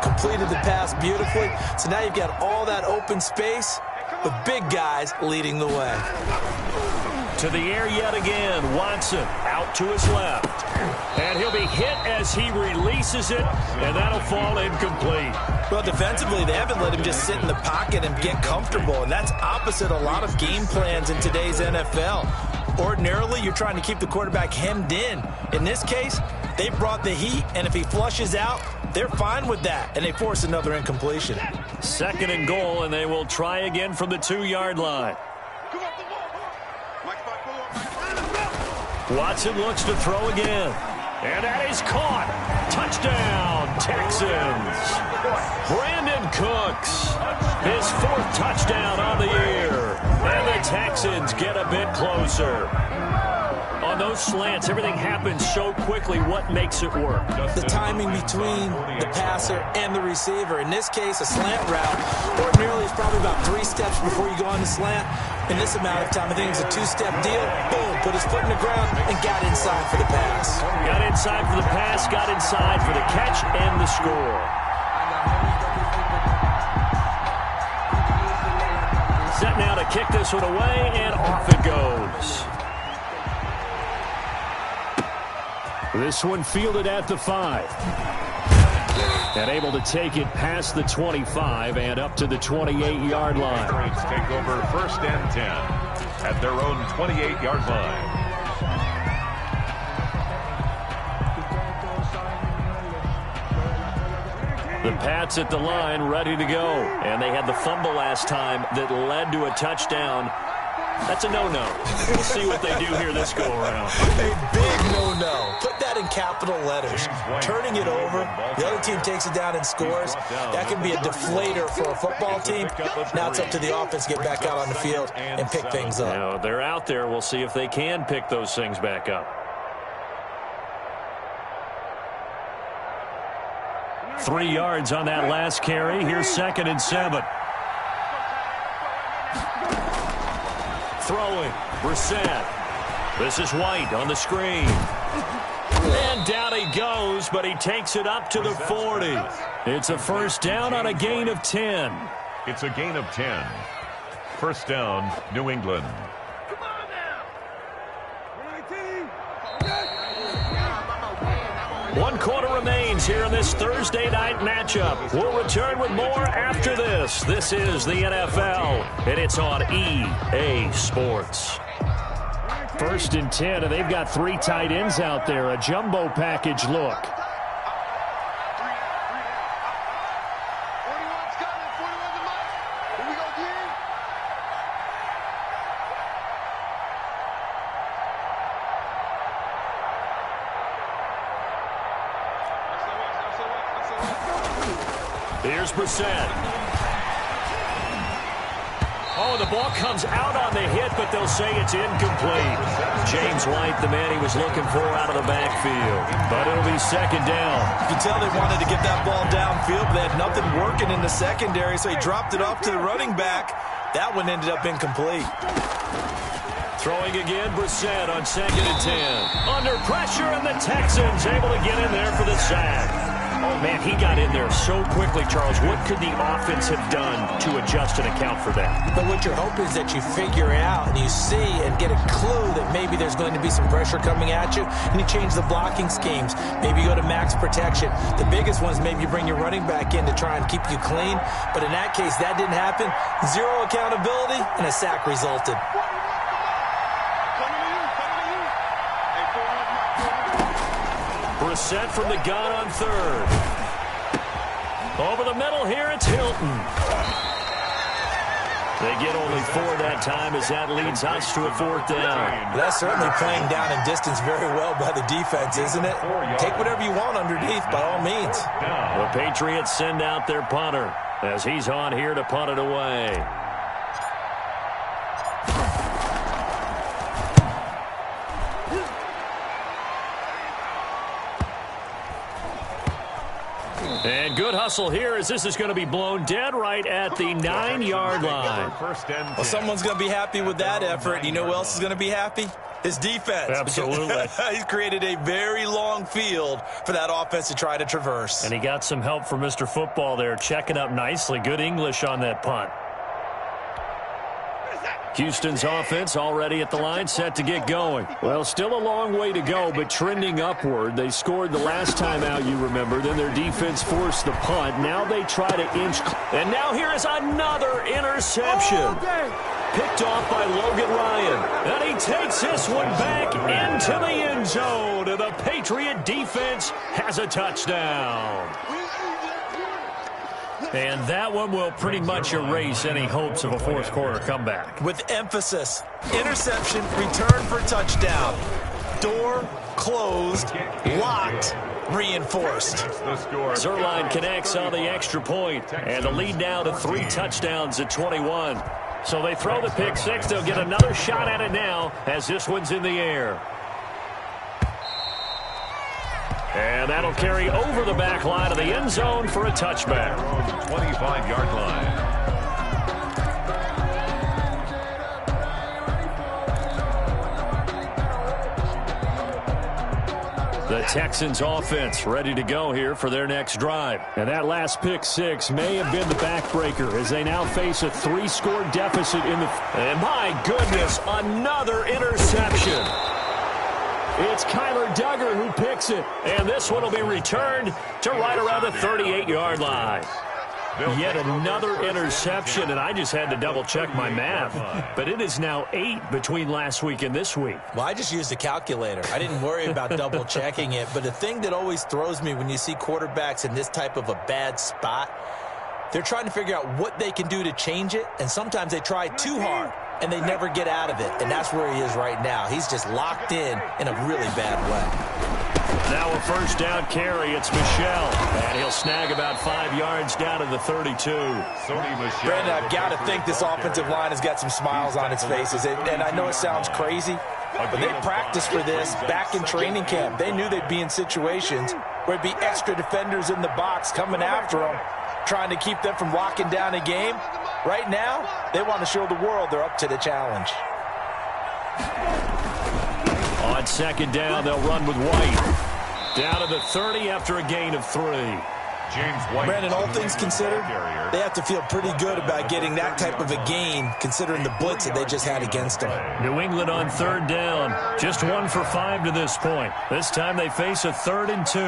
E: completed the pass beautifully. So now you've got all that open space with big guys leading the way.
C: To the air yet again. Watson out to his left. And he'll be hit as he releases it, and that'll fall incomplete.
E: Well, defensively, they haven't let him just sit in the pocket and get comfortable, and that's opposite a lot of game plans in today's NFL. Ordinarily, you're trying to keep the quarterback hemmed in. In this case, they brought the heat, and if he flushes out, they're fine with that, and they force another incompletion.
C: 2nd and goal, and they will try again from the 2-yard line. Watson looks to throw again. And that is caught. Touchdown, Texans. Brandon Cooks, his 4th touchdown on the year. And the Texans get a bit closer. On those slants, everything happens so quickly. What makes it work?
E: The timing between the passer and the receiver. In this case, a slant route ordinarily is probably about 3 steps before you go on the slant. In this amount of time, I think it was a 2-step deal. Boom, put his foot in the ground and got inside for the pass.
C: Got inside for the pass, got inside for the catch and the score. Set now to kick this one away, and off it goes. This one fielded at the 5. And able to take it past the 25 and up to the 28-yard line.
D: Patriots take over 1st and 10 at their own 28-yard line.
C: The Pats at the line, ready to go. And they had the fumble last time that led to a touchdown. That's a no-no. We'll see what they do here this go-around.
E: A big no-no. Put that in capital letters. Turning it over, the other team takes it down and scores. That can be a deflator for a football team. Now it's up to the offense to get back out on the field and pick things up.
C: Now, they're out there. We'll see if they can pick those things back up. 3 yards on that last carry. Here's 2nd and 7. Throwing, Brissett. This is White on the screen. And down he goes, but he takes it up to the 40. It's a 1st down on a gain of 10.
D: It's a gain of 10. 1st down, New England.
C: 1 quarter remains here in this Thursday night matchup. We'll return with more after this. This is the NFL, and it's on EA Sports. 1st and 10, and they've got 3 tight ends out there. A jumbo package look. Here's Brissett. Oh, the ball comes out on the hit, but they'll say it's incomplete. James White, the man he was looking for out of the backfield. But it'll be 2nd down.
E: You can tell they wanted to get that ball downfield, but they had nothing working in the secondary, so he dropped it off to the running back. That one ended up incomplete.
C: Throwing again, Brissett on 2nd and 10. Under pressure, and the Texans able to get in there for the sack. Oh, man, he got in there so quickly, Charles. What could the offense have done to adjust and account for that?
E: But what you're hoping is that you figure it out and you see and get a clue that maybe there's going to be some pressure coming at you, and you change the blocking schemes. Maybe you go to max protection. The biggest one is maybe you bring your running back in to try and keep you clean. But in that case, that didn't happen. 0 accountability, and a sack resulted.
C: Brissett from the gun on 3rd. Over the middle here, it's Hilton. They get only 4 that time as that leads us to a 4th down.
E: That's certainly playing down in distance very well by the defense, isn't it? Take whatever you want underneath, by all means.
C: The Patriots send out their punter as he's on here to punt it away. And good hustle here as this is going to be blown dead right at the 9-yard line.
E: Well, someone's going to be happy with that effort. You know who else is going to be happy? His defense.
C: Absolutely.
E: He's created a very long field for that offense to try to traverse.
C: And he got some help from Mr. Football there, checking up nicely. Good English on that punt. Houston's offense already at the line, set to get going. Well, still a long way to go, but trending upward. They scored the last time out, you remember. Then their defense forced the punt. Now they try to inch. And now here is another interception. Picked off by Logan Ryan. And he takes this one back into the end zone. And the Patriot defense has a touchdown. And that one will pretty much erase any hopes of a 4th quarter comeback.
E: With emphasis, interception, return for touchdown. Door closed, locked, reinforced.
C: Zerline connects on the extra point, and the lead now to 3 touchdowns at 21. So they throw the pick 6. They'll get another shot at it now as this one's in the air. And that'll carry over the back line of the end zone for a touchback.
D: 25-yard line.
C: The Texans offense ready to go here for their next drive. And that last pick six may have been the backbreaker as they now face a 3-score deficit in the... And my goodness, another interception. It's Kyler Duggar who picks it. And this one will be returned to right around the 38-yard line. Yet another interception, and I just had to double-check my math. But it is now 8 between last week and this week.
E: Well, I just used a calculator. I didn't worry about double-checking it. But the thing that always throws me when you see quarterbacks in this type of a bad spot, they're trying to figure out what they can do to change it, and sometimes they try too hard, and they never get out of it. And that's where he is right now. He's just locked in a really bad way.
C: Now a first down carry. It's Michel. And he'll snag about 5 yards down to the 32.
E: Brandon, I've got to think this offensive line has got some smiles on its faces. And I know it sounds crazy, but they practiced for this back in training camp. They knew they'd be in situations where it'd be extra defenders in the box coming after them, trying to keep them from locking down a game. Right now, they want to show the world they're up to the challenge.
C: On second down, they'll run with White. Down to the 30 after a gain of 3.
D: James White.
E: Brandon, all things considered, they have to feel pretty good about getting that type of a gain, considering the blitz that they just had against them.
C: New England on third down. Just 1 for 5 to this point. This time they face a 3rd and 2.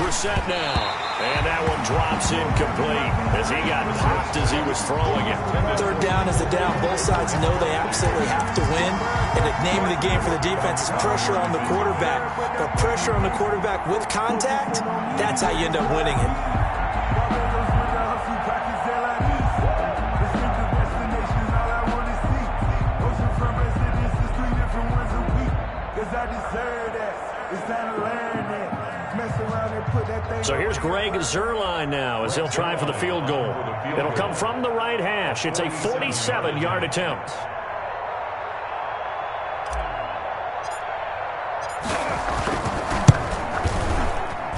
C: We're set now. And that one drops incomplete as he got popped as he was throwing it.
E: Third down is the down. Both sides know they absolutely have to win. And the name of the game for the defense is pressure on the quarterback. But pressure on the quarterback with contact, that's how you end up winning it.
C: So here's Greg Zuerlein now as he'll try for the field goal. It'll come from the right hash. It's a 47-yard attempt.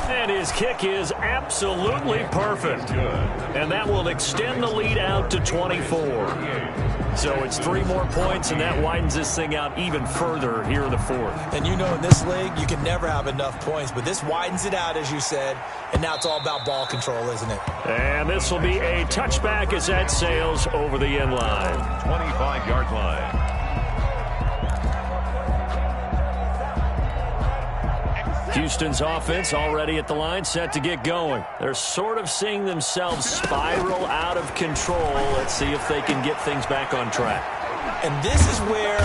C: And his kick is absolutely perfect. And that will extend the lead out to 24. So it's 3 more points, and that widens this thing out even further here in the 4th.
E: And you know in this league, you can never have enough points, but this widens it out, as you said, and now it's all about ball control, isn't it?
C: And this will be a touchback as that sails over the end line.
D: 25-yard line.
C: Houston's offense already at the line, set to get going. They're sort of seeing themselves spiral out of control. Let's see if they can get things back on track.
E: And this is where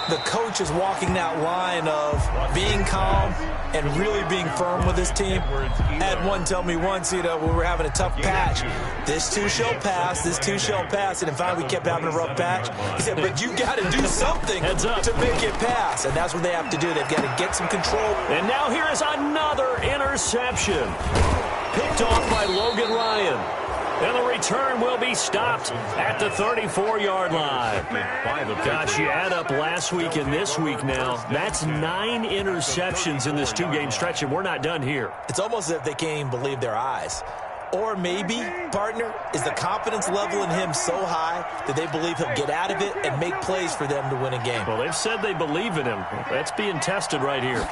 E: the coach is walking that line of being calm and really being firm with his team. I had one tell me once, when we were having a tough patch, this too shall pass, this too shall pass. And finally we kept having a rough patch. He said, but you got to do something to make it pass. And that's what they have to do. They've got to get some control.
C: And now here is another interception. Picked off by Logan Ryan. And the return will be stopped at the 34-yard line. Gosh, you add up last week and this week now. That's 9 interceptions in this 2-game stretch, and we're not done here.
E: It's almost as if they can't even believe their eyes. Or maybe, partner, is the confidence level in him so high that they believe he'll get out of it and make plays for them to win a game.
C: Well, they've said they believe in him. That's being tested right here.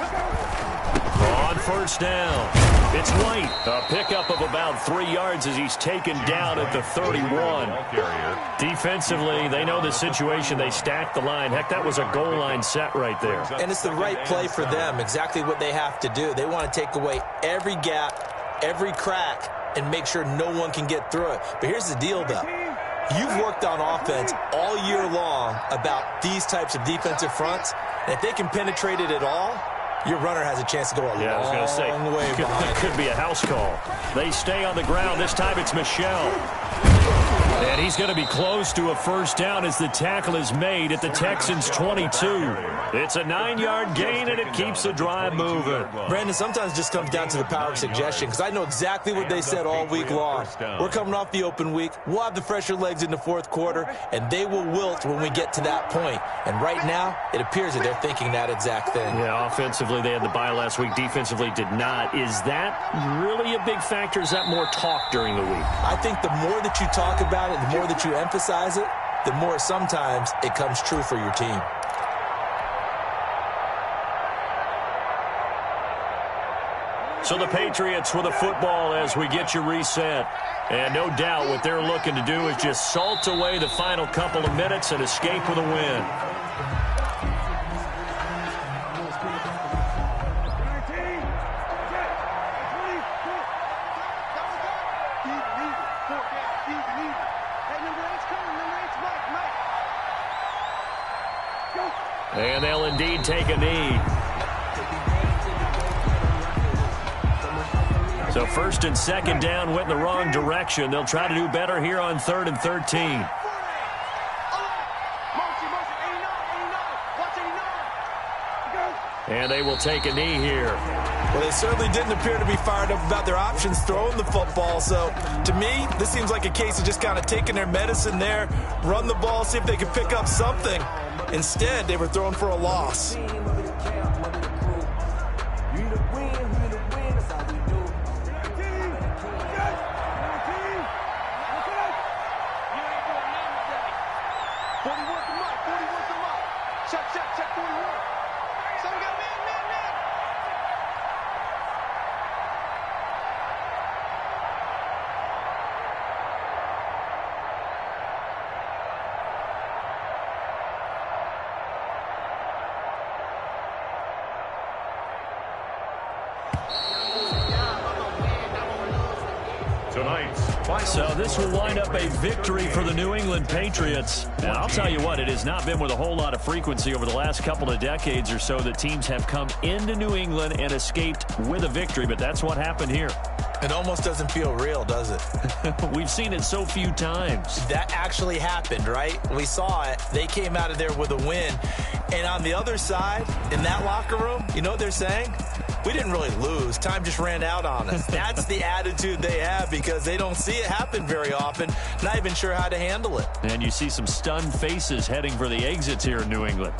C: On first down, it's White. A pickup of about 3 yards as he's taken down at the 31. Defensively, they know the situation. They stack the line. Heck, that was a goal line set right there.
E: And it's the right play for them, exactly what they have to do. They want to take away every gap, every crack, and make sure no one can get through it. But here's the deal, though. You've worked on offense all year long about these types of defensive fronts. And if they can penetrate it at all, your runner has a chance to go a long way behind.
C: Could be a house call. They stay on the ground. This time it's Michel. And he's going to be close to a first down as the tackle is made at the Texans' 22. It's a 9-yard gain, and it keeps the drive moving.
E: Brandon, sometimes it just comes down to the power of suggestion, because I know exactly what they said all week long. We're coming off the open week. We'll have the fresher legs in the fourth quarter, and they will wilt when we get to that point. And right now, it appears that they're thinking that exact thing.
C: Yeah, offensively, they had the bye last week. Defensively, did not. Is that really a big factor? Is that more talk during the week?
E: I think the more that you talk about it, the more that you emphasize it, the more sometimes it comes true for your team.
C: So the Patriots with a football as we get you reset. And no doubt what they're looking to do is just salt away the final couple of minutes and escape with a win. And they'll indeed take a knee. So first and second down went in the wrong direction. They'll try to do better here on 3rd and 13. And they will take a knee here.
E: Well, they certainly didn't appear to be fired up about their options throwing the football. So, to me, this seems like a case of just kind of taking their medicine there, run the ball, see if they can pick up something. Instead, they were throwing for a loss.
C: So this will wind up a victory for the New England Patriots. And I'll tell you what, it has not been with a whole lot of frequency over the last couple of decades or so that teams have come into New England and escaped with a victory, but that's what happened here.
E: It almost doesn't feel real, does it?
C: We've seen it so few times.
E: That actually happened, right? We saw it. They came out of there with a win. And on the other side, in that locker room, you know what they're saying? We didn't really lose. Time just ran out on us. That's the attitude they have because they don't see it happen very often, not even sure how to handle it.
C: And you see some stunned faces heading for the exits here in New England.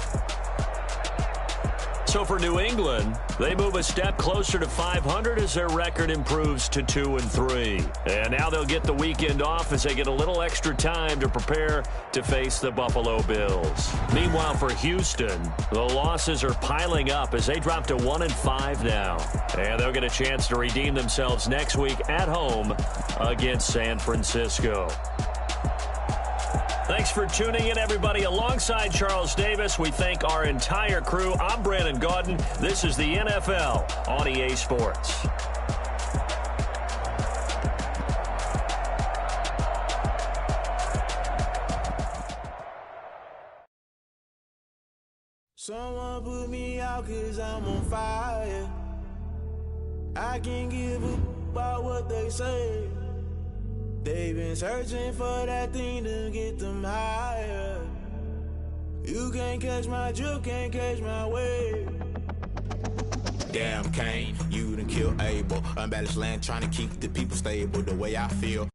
C: So for New England, they move a step closer to 500 as their record improves to 2-3. And now they'll get the weekend off as they get a little extra time to prepare to face the Buffalo Bills. Meanwhile, for Houston, the losses are piling up as they drop to 1-5 now. And they'll get a chance to redeem themselves next week at home against San Francisco. Thanks for tuning in, everybody. Alongside Charles Davis, we thank our entire crew. I'm Brandon Gaudin. This is the NFL on EA Sports.
G: Someone put me out 'cause I'm on fire. I can't give a about what they say. They've been searching for that thing to get them higher. You can't catch my drift, can't catch my wave. Damn Kane, you done killed Abel. Unbalanced land trying to keep the people stable the way I feel.